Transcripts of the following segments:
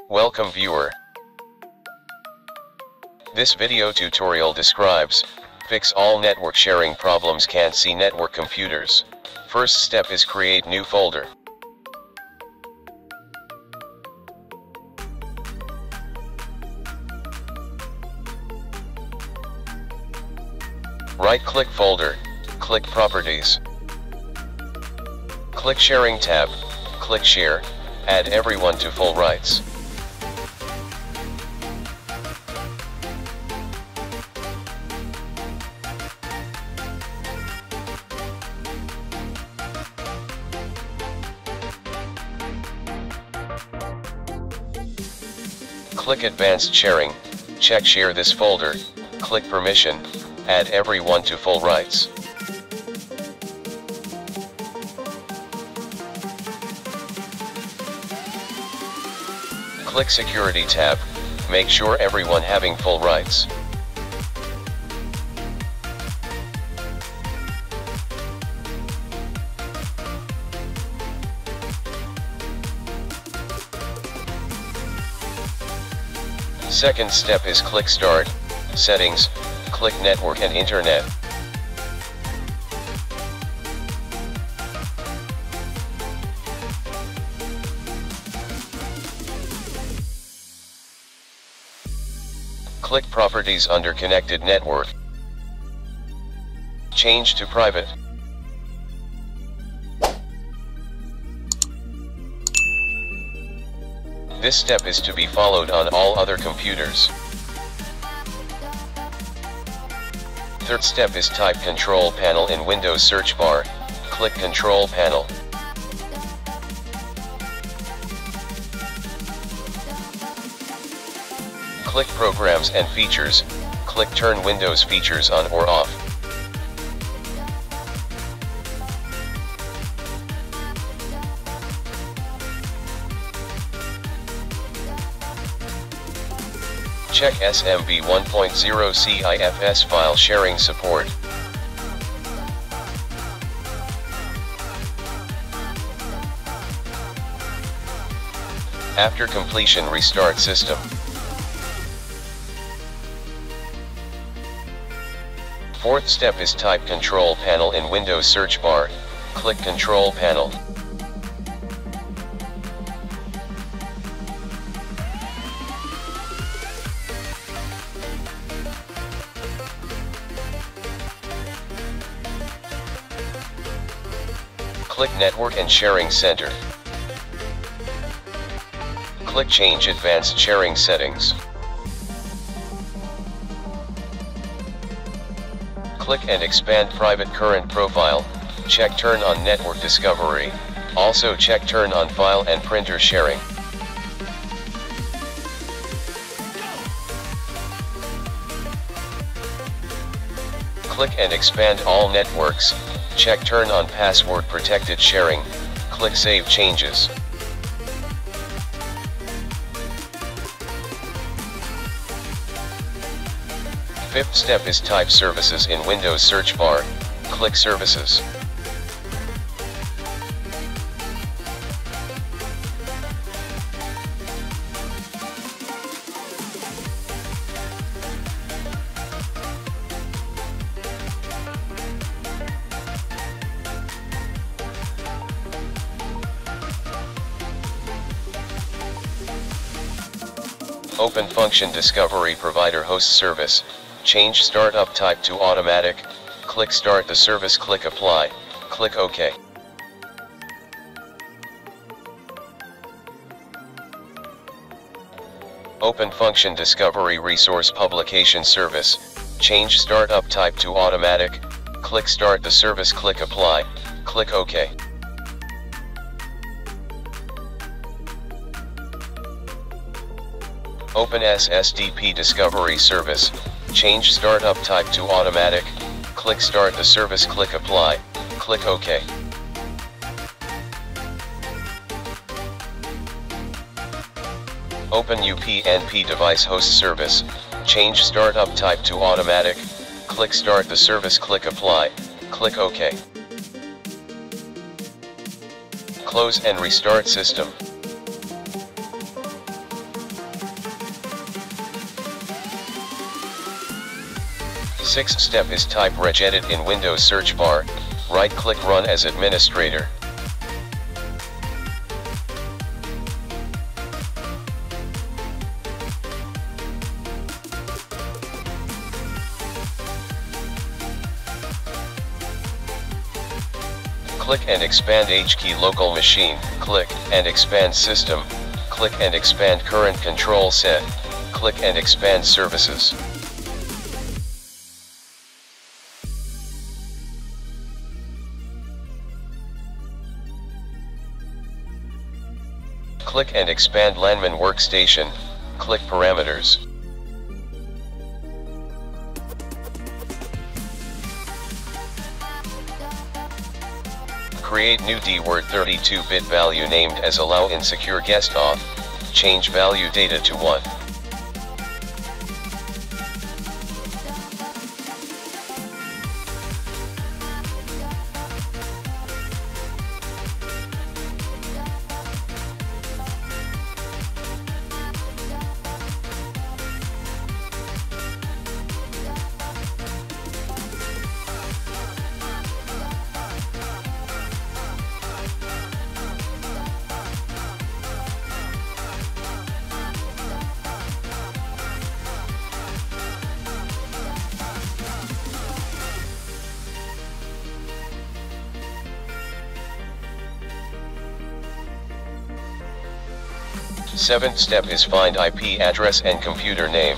Welcome viewer. This video tutorial describes, fix all network sharing problems can't see network computers. First step is create new folder. Right-click folder, click Properties. Click Sharing tab, click Share, add everyone to full rights. Click Advanced Sharing, check Share this folder, click Permission, add everyone to full rights. Click Security tab, make sure everyone having full rights. Second step is click Start, Settings, click Network and Internet. Click Properties under Connected Network. Change to Private. This step is to be followed on all other computers. Third step is type Control Panel in Windows search bar, click Control Panel. Click Programs and Features, click Turn Windows features on or off. Check SMB 1.0 CIFS file sharing support. After completion, restart system. Fourth step is type Control Panel in Windows search bar, click Control Panel. Click Network and Sharing Center. Click Change Advanced Sharing Settings. Click and expand Private Current Profile, check Turn on Network Discovery, also check Turn on File and Printer Sharing. Click and expand all networks, check Turn on Password Protected Sharing, click Save Changes. Fifth step is type Services in Windows search bar, click Services. Open Function Discovery Provider Host Service, change Startup type to Automatic, click Start the service, click Apply, click OK. Open Function Discovery Resource Publication Service, change Startup type to Automatic, click Start the service, click Apply, click OK. Open SSDP Discovery Service, change Startup type to Automatic, click Start the service, click Apply, click OK. Open UPnP Device Host Service, change Startup type to Automatic, click Start the service, click Apply, click OK. Close and restart system. Sixth step is type regedit in Windows search bar, right-click Run as administrator. Click and expand HKey local machine, click and expand system, click and expand current control set, click and expand services. Click and expand Landman workstation, click parameters. Create new DWORD 32-bit value named as allow in secure guest auth, change value data to 1. Seventh step is find IP address and computer name.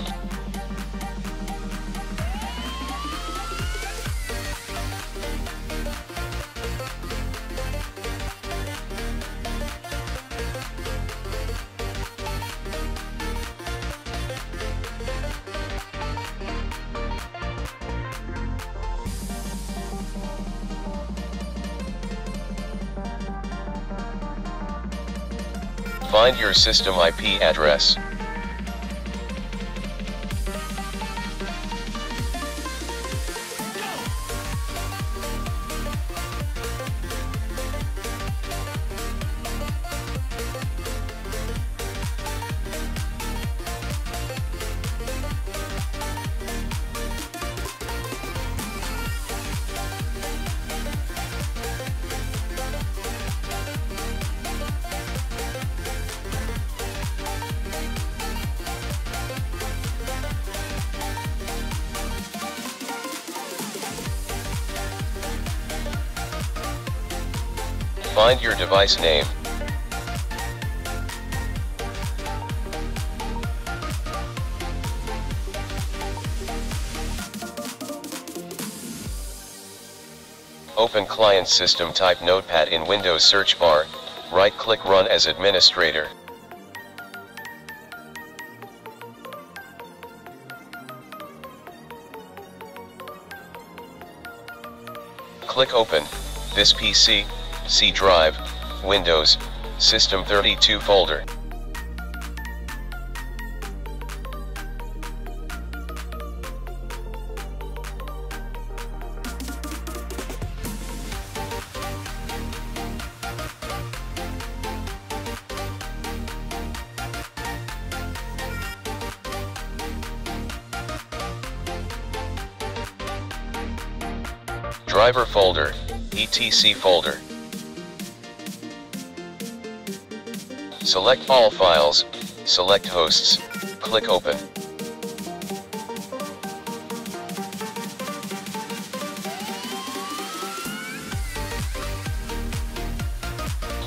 Find your system IP address. Find your device name. Open Client System type Notepad in Windows search bar, right-click Run as administrator. Click Open, this PC, C drive, Windows, System 32 folder. Driver folder, etc folder. Select all files, select hosts, click Open.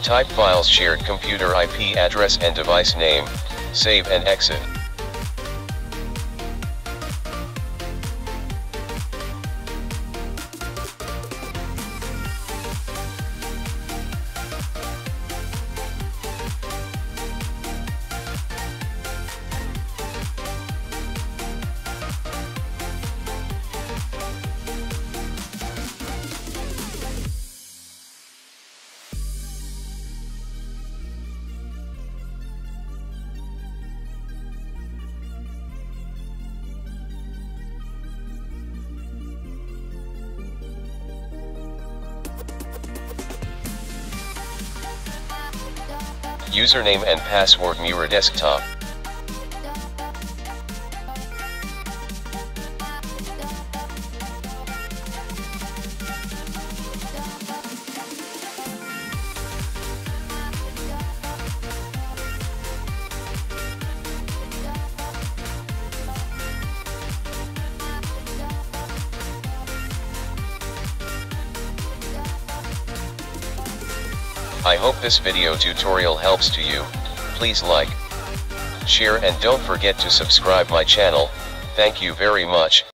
Type files shared computer IP address and device name, save and exit. Username and password mirror desktop. I hope this video tutorial helps to you. Please like, share and don't forget to subscribe my channel. Thank you very much.